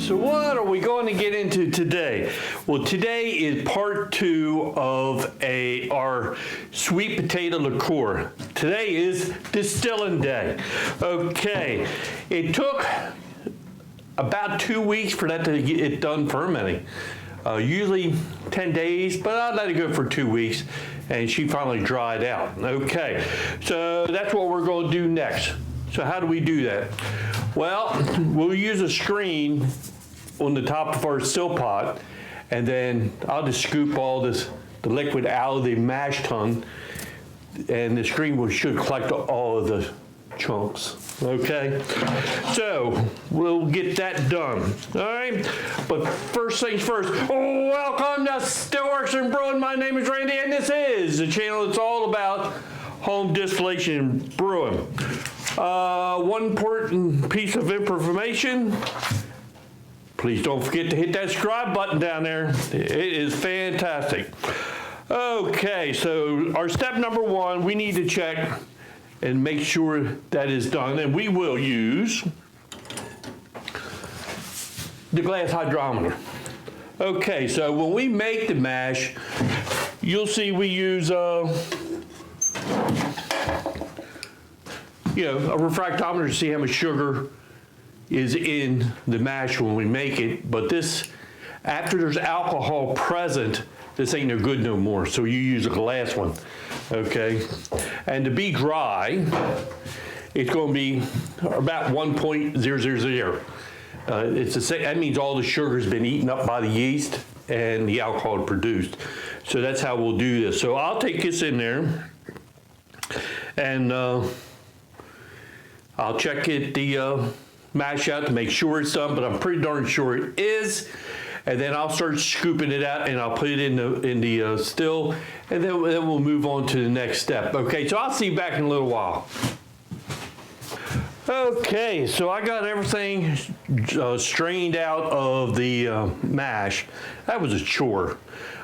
So what are we going to get into today? Well, today is part 2 of our sweet potato liqueur. Today is distilling day. Okay, it took about 2 weeks for that to get it done fermenting. Usually 10 days, but I let it go for 2 weeks and she finally dried out. Okay, so that's what we're going to do next. So how do we do that? Well, we'll use a screen on the top of our still pot, and then I'll just scoop all the liquid out of the mash tun, and the screen should collect all of the chunks. Okay, so we'll get that done. All right, but first things first. Welcome to Stillworks and Brewing. My name is Randy, and this is the channel that's all about home distillation and brewing. One important piece of information. Please don't forget to hit that subscribe button down there. It is fantastic. Okay, so our step number 1, we need to check and make sure that is done, and we will use the glass hydrometer. Okay, so when we make the mash, you'll see we use a refractometer to see how much sugar is in the mash when we make it, but this, after there's alcohol present, this ain't no good no more, so you use a glass one, okay? And to be dry, it's gonna be about 1.000. That means all the sugar's been eaten up by the yeast and the alcohol produced. So that's how we'll do this. So I'll take this in there and I'll check the mash out to make sure it's done, but I'm pretty darn sure it is. And then I'll start scooping it out and I'll put it in the still, and then we'll move on to the next step. Okay, so I'll see you back in a little while. Okay, so I got everything strained out of the mash. That was a chore.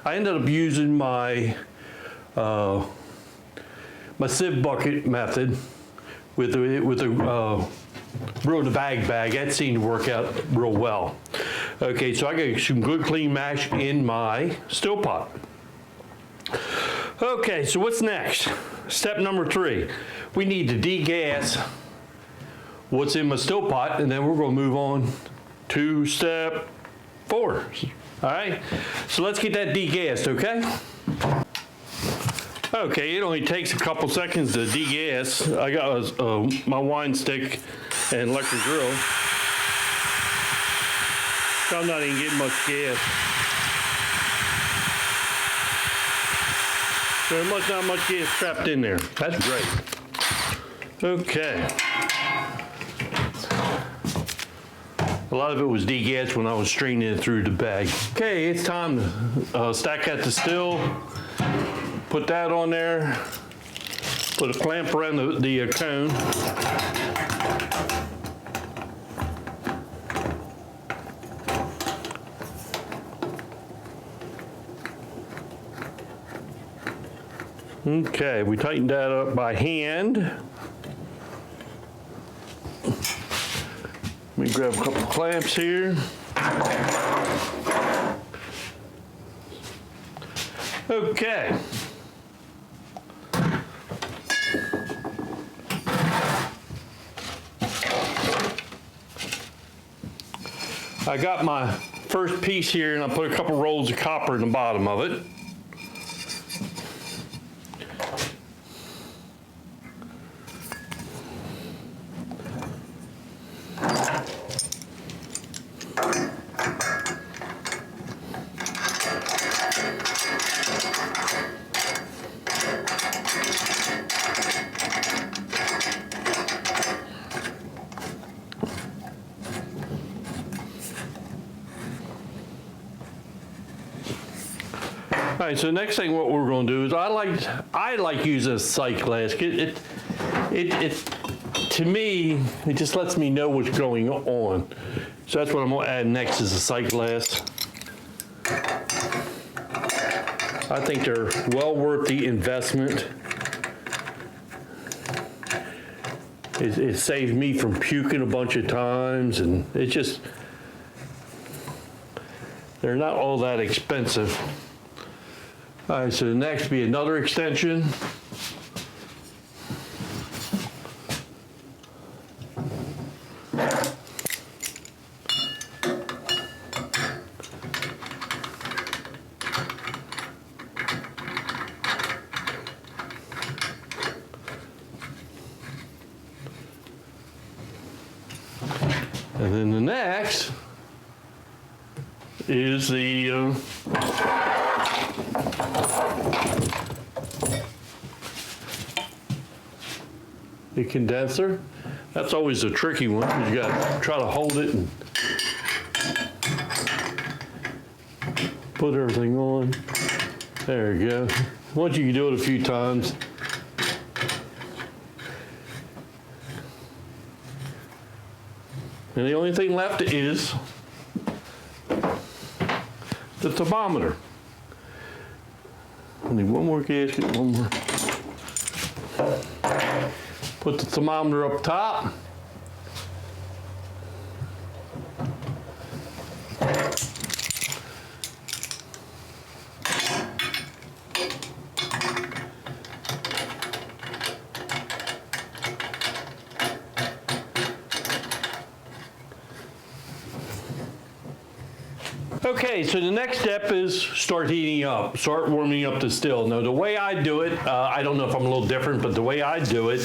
I ended up using my sieve bucket method with the brew in the bag. That seemed to work out real well. Okay, so I got some good clean mash in my still pot. Okay, so what's next? Step number 3. We need to degas what's in my still pot, and then we're going to move on to step 4. All right, so let's get that degassed, okay? Okay, it only takes a couple seconds to degas. I got my wine stick and electric grill. So I'm not even getting much gas. So there must not much gas trapped in there. That's great. Okay. A lot of it was degassed when I was straining it through the bag. Okay, it's time to stack that distill. Put that on there. Put a clamp around the cone. Okay, we tightened that up by hand. Let me grab a couple of clamps here. Okay. I got my first piece here, and I put a couple rolls of copper in the bottom of it. All right, so next thing what we're going to do is I like using a sight glass. It to me, it just lets me know what's going on. So that's what I'm going to add next is a sight glass. I think they're well worth the investment. It saved me from puking a bunch of times, and it just, They're not all that expensive. All right, so the next be another extension. And then the next is the condenser. That's always a tricky one because you got to try to hold it and put everything on. There you go. Once you can do it a few times. And the only thing left is the thermometer. I need one more gasket, one more. Put the thermometer up top. Okay, so the next step is start heating up, start warming up the still. Now the way I do it, I don't know if I'm a little different, but the way I do it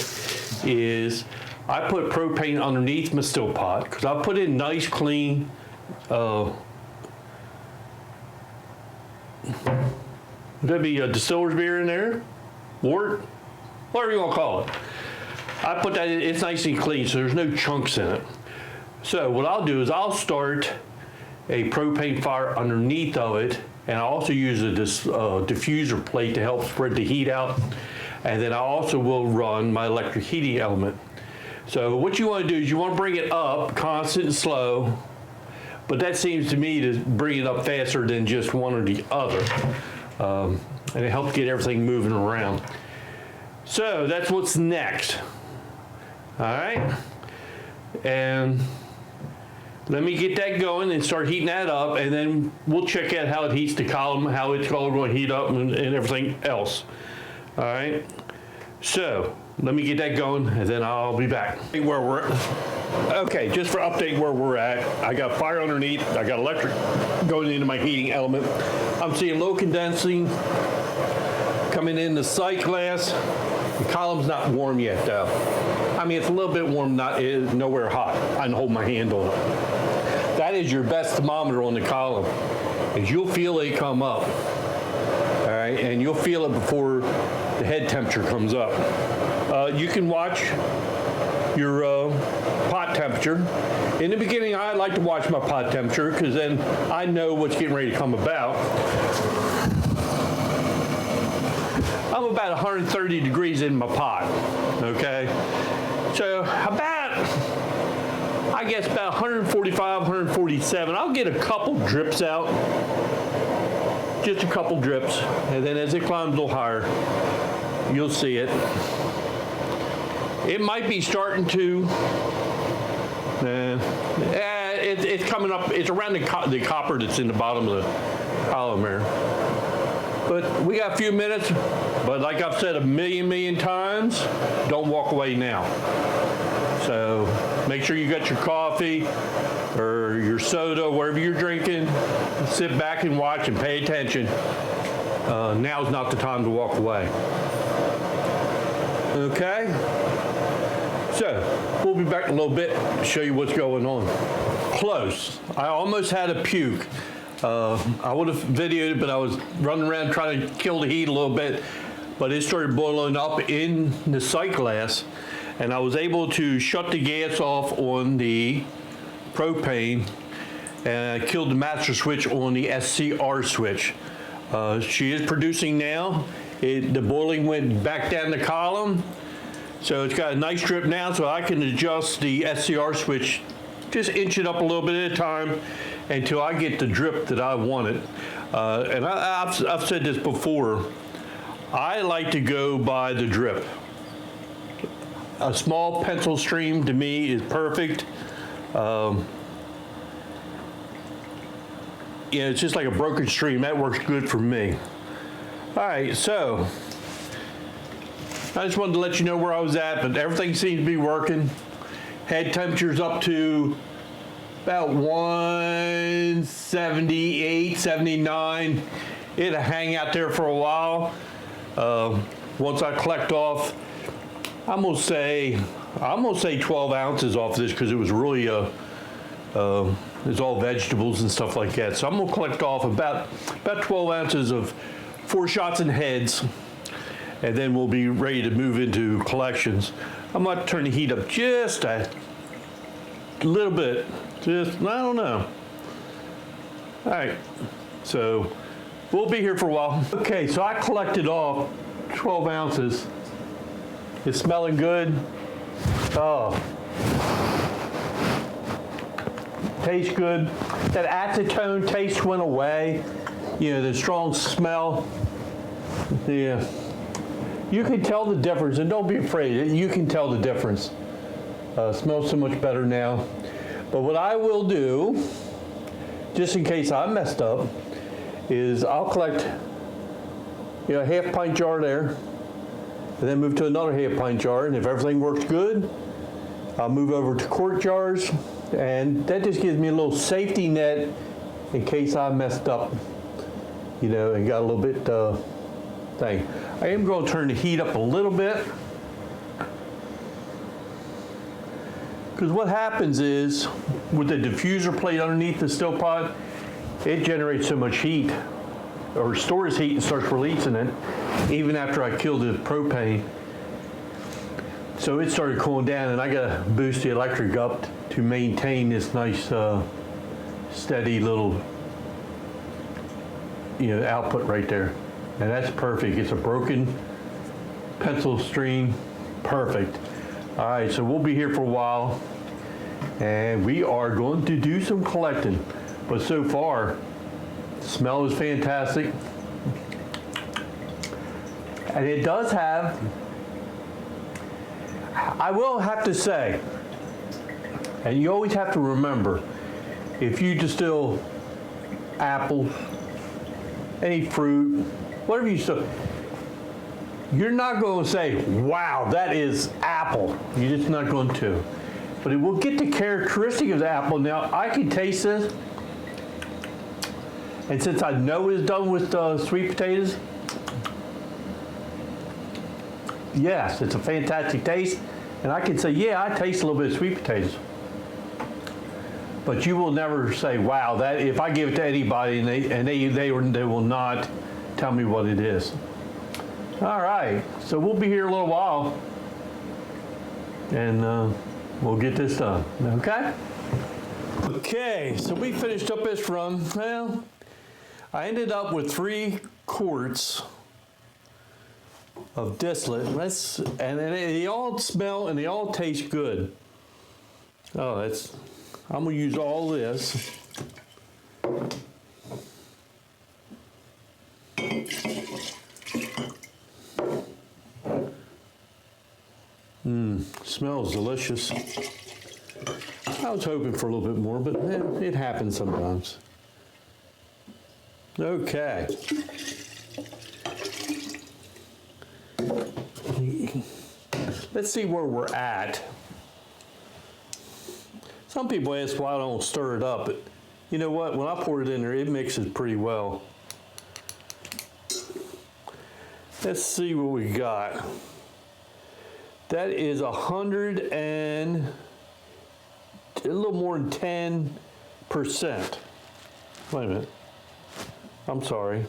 is I put propane underneath my still pot because I put in nice clean, would that be a distiller's beer in there? Wort? Whatever you want to call it. I put that in, it's nice and clean so there's no chunks in it. So what I'll do is I'll start a propane fire underneath of it, and I also use a diffuser plate to help spread the heat out, and then I also will run my electric heating element. So what you want to do is you want to bring it up constant and slow, but that seems to me to bring it up faster than just one or the other, and it helps get everything moving around. So that's what's next. All right, and let me get that going and start heating that up, and then we'll check out how it heats the column, how it's all going to heat up, and everything else. All right. So let me get that going, and then I'll be back. Where we're okay, just for update where we're at. I got fire underneath. I got electric going into my heating element. I'm seeing low condensing coming in the sight glass. The column's not warm yet, though. I mean, it's a little bit warm, nowhere hot. I can hold my hand on it. That is your best thermometer on the column, is you'll feel it come up, all right? And you'll feel it before the head temperature comes up. You can watch your pot temperature. In the beginning, I like to watch my pot temperature because then I know what's getting ready to come about. I'm about 130 degrees in my pot, okay? So about, I guess about 145, 147. I'll get a couple drips out, just a couple drips, and then as it climbs a little higher, you'll see it. It might be starting to, it's coming up, it's around the copper that's in the bottom of the column there. But we got a few minutes, but like I've said a million times, don't walk away now. So make sure you got your coffee or your soda, whatever you're drinking, sit back and watch and pay attention. Now's not the time to walk away. Okay? So we'll be back in a little bit to show you what's going on. Close. I almost had a puke. I would have videoed it, but I was running around trying to kill the heat a little bit, but it started boiling up in the sight glass, and I was able to shut the gas off on the propane, and I killed the master switch on the SCR switch. She is producing now. The boiling went back down the column, so it's got a nice drip now, so I can adjust the SCR switch, just inch it up a little bit at a time until I get the drip that I wanted. And I've said this before, I like to go by the drip. A small pencil stream to me is perfect. it's just like a broken stream. That works good for me. All right, so I just wanted to let you know where I was at, but everything seems to be working. Head temperature's up to about 178, 79. It'll hang out there for a while. Once I collect off, I'm gonna say 12 ounces off this because it was really it's all vegetables and stuff like that. So I'm gonna collect off about 12 ounces of 4 shots and heads, and then we'll be ready to move into collections. I'm gonna turn the heat up just a little bit. Just, I don't know. All right, so we'll be here for a while. Okay, so I collected off 12 ounces. It's smelling good. Oh. Tastes good. That acetone taste went away. You know, the strong smell. Yeah. You can tell the difference, and don't be afraid. You can tell the difference. Smells so much better now. But what I will do, just in case I messed up, is I'll collect, you know, a half pint jar there, and then move to another half pint jar. And if everything works good, I'll move over to quart jars. And that just gives me a little safety net in case I messed up, you know, and got a little bit thing. I am going to turn the heat up a little bit, because what happens is with the diffuser plate underneath the still pot, it generates so much heat, or stores heat and starts releasing it, even after I kill the propane. So it started cooling down, and I got to boost the electric up to maintain this nice, steady little, you know, output right there. And that's perfect. It's a broken pencil stream. Perfect. All right, so we'll be here for a while, and we are going to do some collecting. But so far, the smell is fantastic. And it does have, I will have to say, and you always have to remember, if you distill apple, any fruit, whatever you distill, you're not going to say, wow, that is apple. You're just not going to. But it will get the characteristic of the apple. Now, I can taste this, and since I know it's done with sweet potatoes, yes, it's a fantastic taste. And I can say, yeah, I taste a little bit of sweet potatoes. But you will never say, wow, that, if I give it to anybody and they will not tell me what it is. All right, so we'll be here a little while, and we'll get this done, okay? Okay, so we finished up this run. Well, I ended up with 3 quarts of distillate. And they all smell and they all taste good. Oh, I'm gonna use all this. Smells delicious. I was hoping for a little bit more, but it happens sometimes. Okay. Let's see where we're at. Some people ask why I don't stir it up, but you know what? When I pour it in there, it mixes pretty well. Let's see what we got. That is 100 and a little more than 10%. Wait a minute. I'm sorry.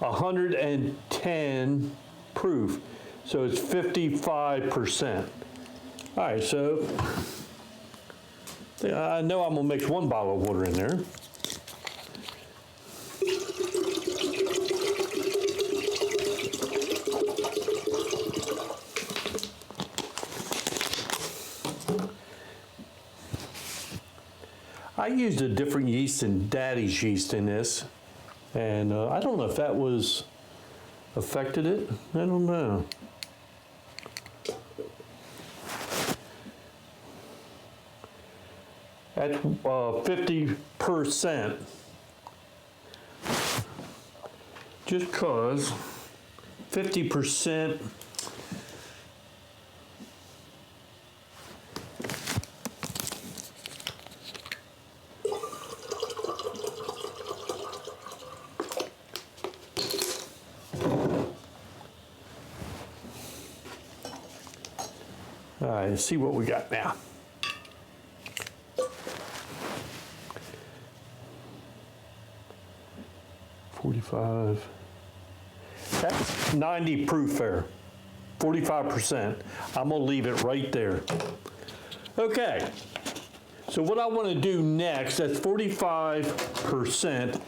110 proof. So it's 55%. All right, so I know I'm gonna mix 1 bottle of water in there. I used a different yeast than Daddy's yeast in this, and I don't know if that was affected it. I don't know. At 50%. just cause 50%. All right, let's see what we got now. That's 90 proof there, 45%. I'm gonna leave it right there. Okay, so what I wanna do next, that's 45%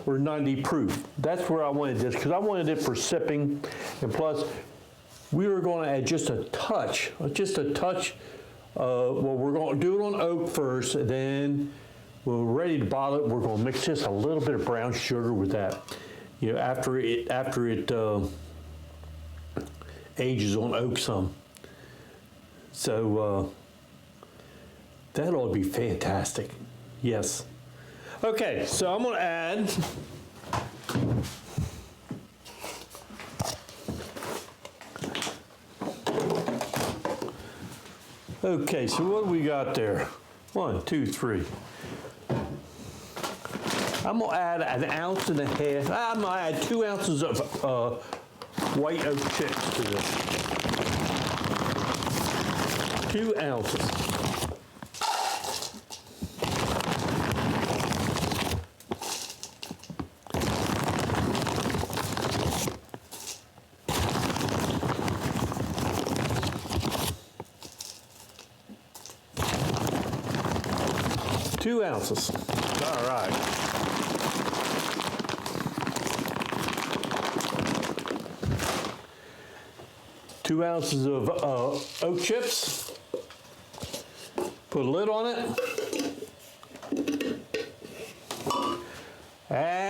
or 90 proof. That's where I wanted this, because I wanted it for sipping, and plus, we were gonna add just a touch, well, we're gonna do it on oak first, and then when we're ready to bottle it, we're gonna mix just a little bit of brown sugar with that. You know, after it ages on oak some. So that ought to be fantastic. Yes. Okay, so I'm gonna add okay, so what do we got there? 1, 2, 3. I'm gonna add 1.5 ounces. I'm gonna add 2 ounces of white oak chips to this. 2 ounces. Two ounces. All right. Two ounces of oak chips. Put a lid on it. And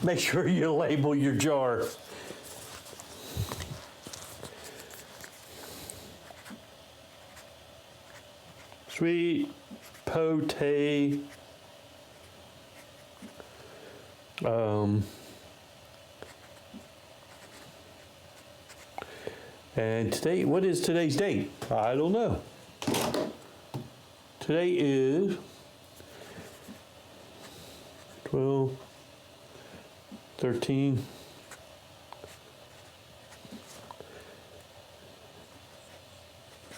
make sure you label your jar. Sweet potato. And today, what is today's date? I don't know. Today is 12, 13.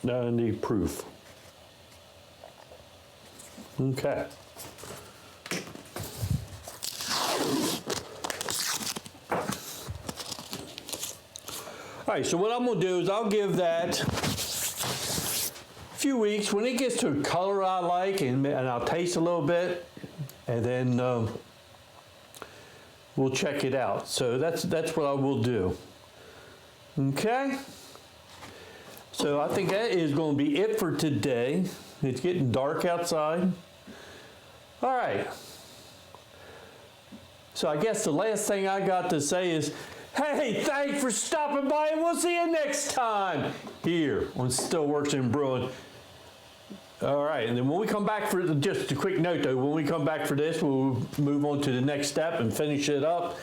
.90 proof. Okay. All right, so what I'm gonna do is I'll give that a few weeks. When it gets to a color I like, and I'll taste a little bit, and then we'll check it out. So that's what I will do. Okay. So I think that is going to be it for today. It's getting dark outside. All right. So I guess the last thing I got to say is, hey, thanks for stopping by, and we'll see you next time here on Stillworks and Brewing. All right, and then when we come back for, just a quick note though, when we come back for this, we'll move on to the next step and finish it up.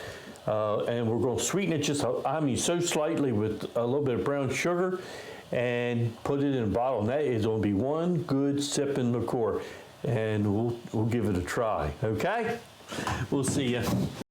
And we're going to sweeten it just, so slightly with a little bit of brown sugar and put it in a bottle. And that is going to be one good sipping liqueur. And we'll give it a try, okay? We'll see you.